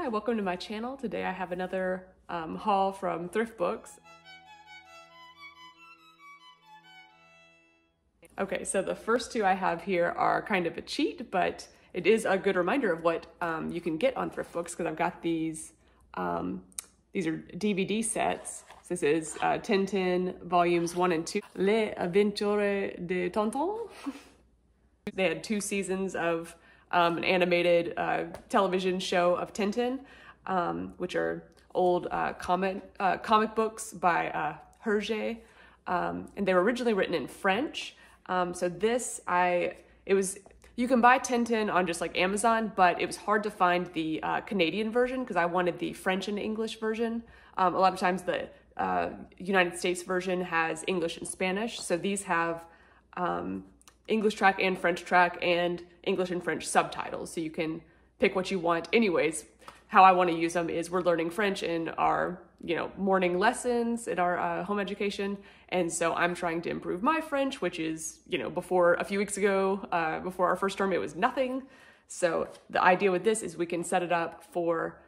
Hi, welcome to my channel. Today I have another haul from ThriftBooks. Okay, so the first two I have here are kind of a cheat, but it is a good reminder of what you can get on ThriftBooks because I've got these are DVD sets. So this is Tintin volumes 1 and 2, Les Aventures of Tintin. They had 2 seasons of an animated television show of Tintin, which are old comic books by Hergé, and they were originally written in French. So this, you can buy Tintin on just like Amazon, but it was hard to find the Canadian version because I wanted the French and English version. A lot of times the United States version has English and Spanish, so these have English track and French track and English and French subtitles, so you can pick what you want. Anyways, how I want to use them is we're learning French in our morning lessons in our home education, and so I'm trying to improve my French, which is before a few weeks ago, before our first term, it was nothing. So the idea with this is we can set it up for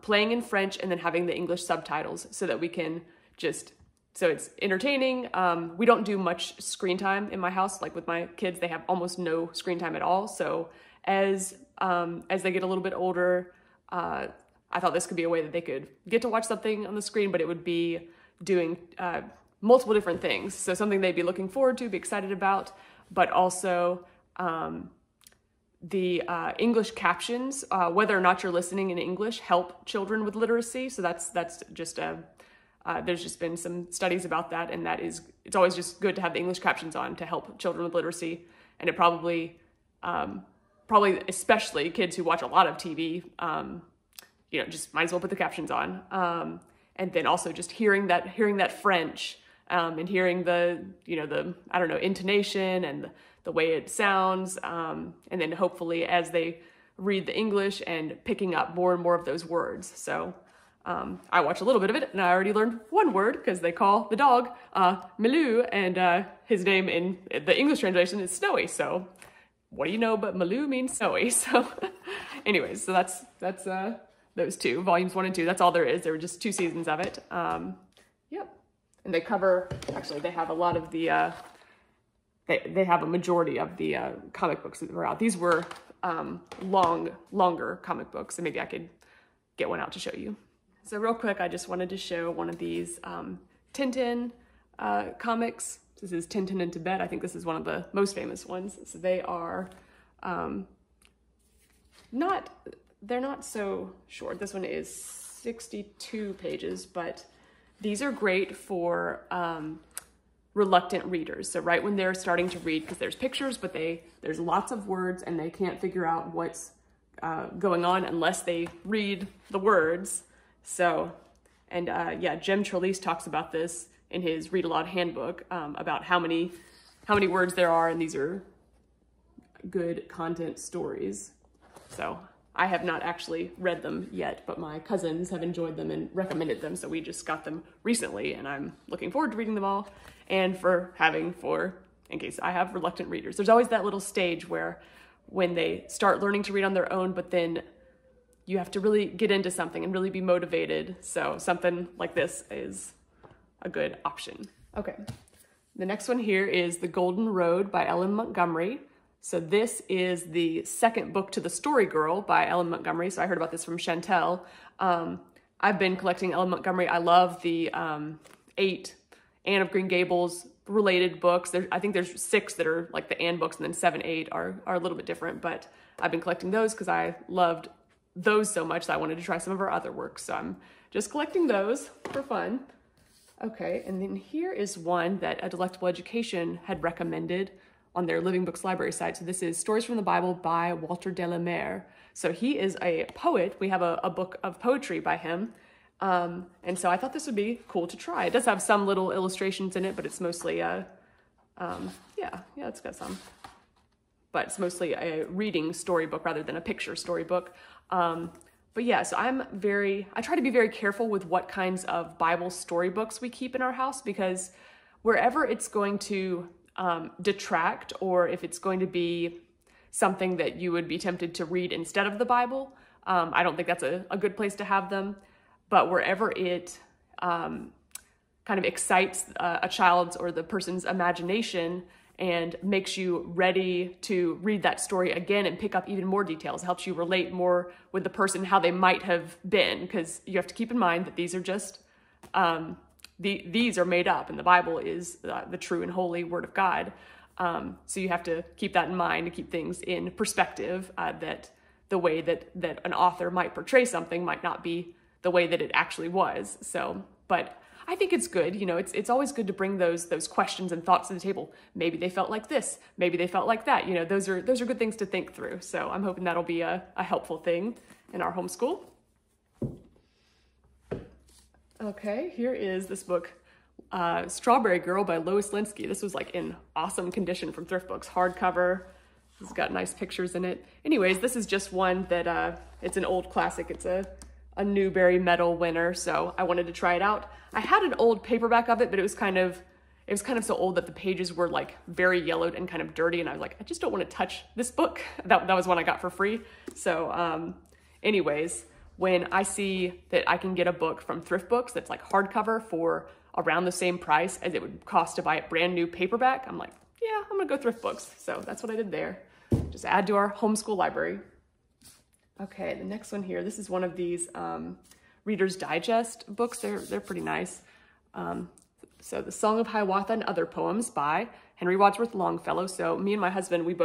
playing in French and then having the English subtitles so that we can so it's entertaining. We don't do much screen time in my house. Like with my kids, they have almost no screen time at all. So as they get a little bit older, I thought this could be a way that they could get to watch something on the screen, but it would be doing multiple different things. So something they'd be looking forward to, be excited about, but also the English captions, whether or not you're listening in English, help children with literacy. So that's just there's just been some studies about that, and it's always just good to have the English captions on to help children with literacy. And it probably especially kids who watch a lot of TV, just might as well put the captions on. And then also just hearing that French, and hearing the I don't know, intonation and the way it sounds, and then hopefully as they read the English and picking up more and more of those words. So I watched a little bit of it, and I already learned one word because they call the dog Milou, and his name in the English translation is Snowy. So what do you know but Milou means snowy. So anyways, so that's those two, volumes 1 and 2. That's all there is. There were just 2 seasons of it. Yep. And they cover, actually, they have a lot of the, they have a majority of the comic books that were out. These were longer comic books, and maybe I could get one out to show you. So real quick, I just wanted to show one of these Tintin comics. This is Tintin Into Bed. I think this is one of the most famous ones. So they are they're not so short. This one is 62 pages, but these are great for reluctant readers. So right when they're starting to read, because there's pictures, but there's lots of words and they can't figure out what's going on unless they read the words. So, and yeah, Jim Trelease talks about this in his Read Aloud handbook, about how many words there are, and these are good content stories. So I have not actually read them yet, but my cousins have enjoyed them and recommended them, so we just got them recently, and I'm looking forward to reading them all, and in case I have reluctant readers. There's always that little stage where when they start learning to read on their own, but then you have to really get into something and really be motivated, so something like this is a good option. Okay, the next one here is The Golden Road by Ellen Montgomery. So this is the second book to The Story Girl by Ellen Montgomery. So I heard about this from Chantel. I've been collecting Ellen Montgomery. I love the 8 Anne of Green Gables related books. I think there's 6 that are like the Anne books, and then 7, 8 are a little bit different, but I've been collecting those because I loved those so much that I wanted to try some of her other works. So I'm just collecting those for fun. Okay, and then here is one that A Delectable Education had recommended on their Living Books library site. So this is Stories from the Bible by Walter de la Mare. So he is a poet. We have a book of poetry by him. And so I thought this would be cool to try. It does have some little illustrations in it, but it's mostly, yeah, it's got some. But it's mostly a reading storybook rather than a picture storybook. But yeah, so I try to be very careful with what kinds of Bible storybooks we keep in our house, because wherever it's going to detract, or if it's going to be something that you would be tempted to read instead of the Bible, I don't think that's a good place to have them, but wherever it kind of excites a child's or the person's imagination and makes you ready to read that story again and pick up even more details, helps you relate more with the person, how they might have been, because you have to keep in mind that these are just, these are made up, and the Bible is the true and holy Word of God. So you have to keep that in mind to keep things in perspective, that the way that an author might portray something might not be the way that it actually was. So, but I think it's good. You know, it's always good to bring those questions and thoughts to the table. Maybe they felt like this, maybe they felt like that. You know, those are good things to think through. So I'm hoping that'll be a helpful thing in our homeschool. Okay, here is this book, Strawberry Girl by Lois Linsky. This was like in awesome condition from ThriftBooks, hardcover. It's got nice pictures in it. Anyways, this is just one that it's an old classic. It's a Newbery Medal winner, so I wanted to try it out. I had an old paperback of it, but it was kind of so old that the pages were like very yellowed and kind of dirty, and I was like, I just don't want to touch this book. That was one I got for free. So anyways, when I see that I can get a book from ThriftBooks that's like hardcover for around the same price as it would cost to buy it brand new paperback, I'm like, yeah, I'm gonna go ThriftBooks. So that's what I did there. Just add to our homeschool library. Okay, the next one here, this is one of these Reader's Digest books. They're pretty nice. So The Song of Hiawatha and Other Poems by Henry Wadsworth Longfellow. So me and my husband, we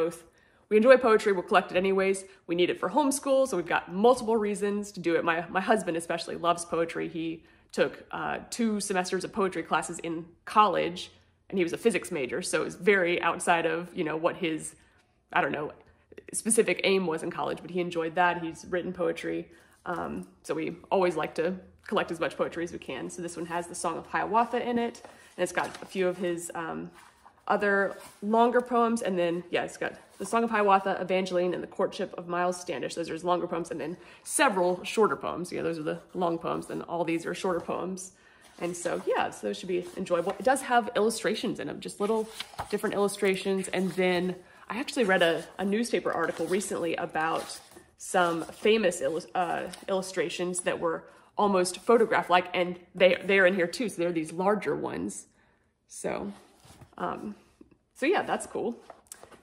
enjoy poetry. We'll collect it anyways. We need it for homeschool, so we've got multiple reasons to do it. My husband especially loves poetry. He took 2 semesters of poetry classes in college, and he was a physics major, so it was very outside of, you know, what his, I don't know, specific aim was in college, but he enjoyed that. He's written poetry. So we always like to collect as much poetry as we can. So this one has The Song of Hiawatha in it, and it's got a few of his other longer poems, and then, yeah, it's got The Song of Hiawatha, Evangeline, and The Courtship of Miles Standish. Those are his longer poems, and then several shorter poems. Yeah, those are the long poems, and all these are shorter poems. And so, yeah, so those should be enjoyable. It does have illustrations in them, just little different illustrations. And then I actually read a newspaper article recently about some famous illustrations that were almost photograph-like, and they're in here too. So they're these larger ones. So, so yeah, that's cool.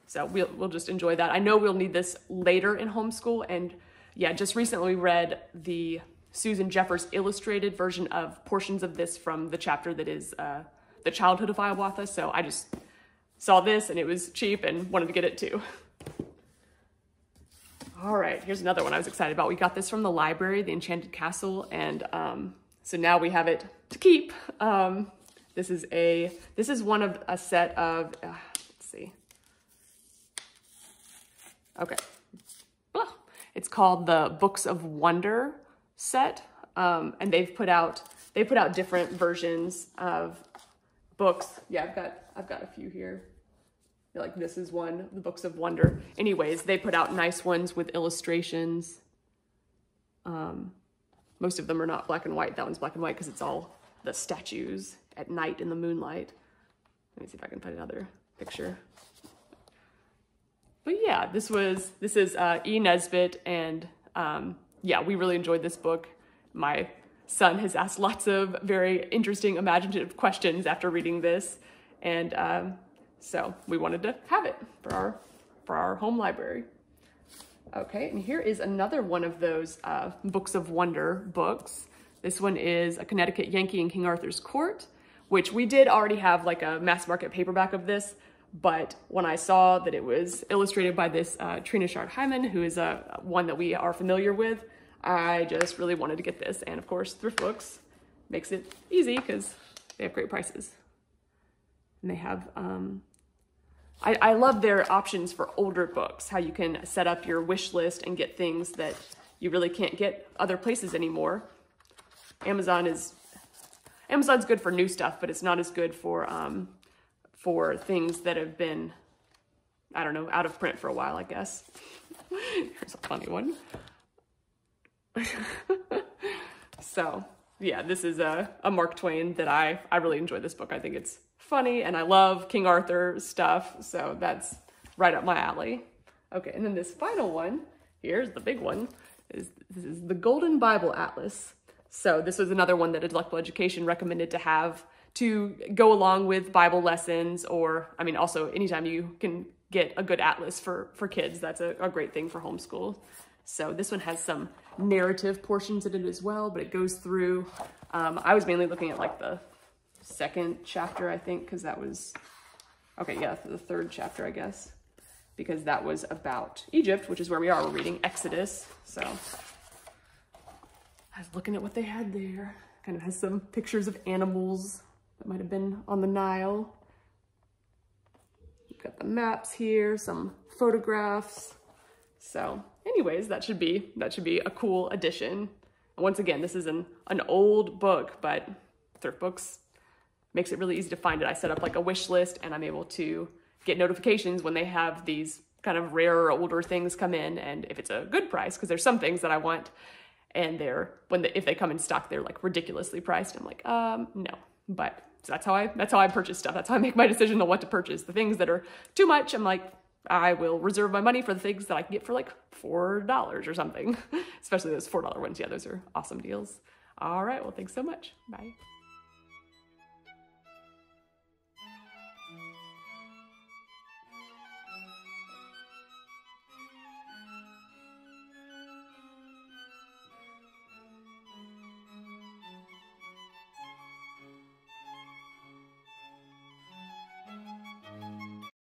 So we'll just enjoy that. I know we'll need this later in homeschool, and yeah, just recently we read the Susan Jeffers illustrated version of portions of this from the chapter that is The Childhood of Hiawatha. So I just saw this and it was cheap and wanted to get it too. All right, here's another one I was excited about. We got this from the library, The Enchanted Castle, and so now we have it to keep. This is one of a set of, let's see. Okay, it's called the Books of Wonder set, and they've put out different versions of books. Yeah, I've got a few here. Like this is one, the Books of Wonder. Anyways, they put out nice ones with illustrations. Most of them are not black and white. That one's black and white because it's all the statues at night in the moonlight. Let me see if I can find another picture. But yeah, this is E. Nesbitt, and yeah, we really enjoyed this book. My son has asked lots of very interesting, imaginative questions after reading this, and so we wanted to have it for our home library. Okay, and here is another one of those Books of Wonder books. This one is A Connecticut Yankee in King Arthur's Court, which we did already have like a mass market paperback of this, but when I saw that it was illustrated by this Trina Shard-Hyman, who is one that we are familiar with, I just really wanted to get this. And of course, ThriftBooks makes it easy because they have great prices. And they have, I love their options for older books, how you can set up your wish list and get things that you really can't get other places anymore. Amazon's good for new stuff, but it's not as good for things that have been, I don't know, out of print for a while, I guess. Here's a funny one. So yeah, this is a Mark Twain that I really enjoy this book. I think it's funny, and I love King Arthur stuff, so that's right up my alley. Okay, and then this final one, here's the big one. This is the Golden Bible Atlas. So this was another one that Intellectual Education recommended to have to go along with Bible lessons, or, I mean, also anytime you can get a good atlas for kids, that's a great thing for homeschool. So this one has some narrative portions in it as well, but it goes through, I was mainly looking at like the second chapter, I think, because that was, okay, yeah, the third chapter, I guess, because that was about Egypt, which is where we are. We're reading Exodus, so I was looking at what they had there. Kind of has some pictures of animals that might have been on the Nile. You've got the maps here, some photographs. So anyways, that should be a cool addition. And once again, this is an old book, but ThriftBooks makes it really easy to find it. I set up like a wish list, and I'm able to get notifications when they have these kind of rarer, older things come in, and if it's a good price, because there's some things that I want, and if they come in stock, they're like ridiculously priced. I'm like, no. But so that's how I purchase stuff. That's how I make my decision on what to purchase. The things that are too much, I'm like, I will reserve my money for the things that I can get for like $4 or something. Especially those $4 ones. Yeah, those are awesome deals. All right, well, thanks so much. Bye.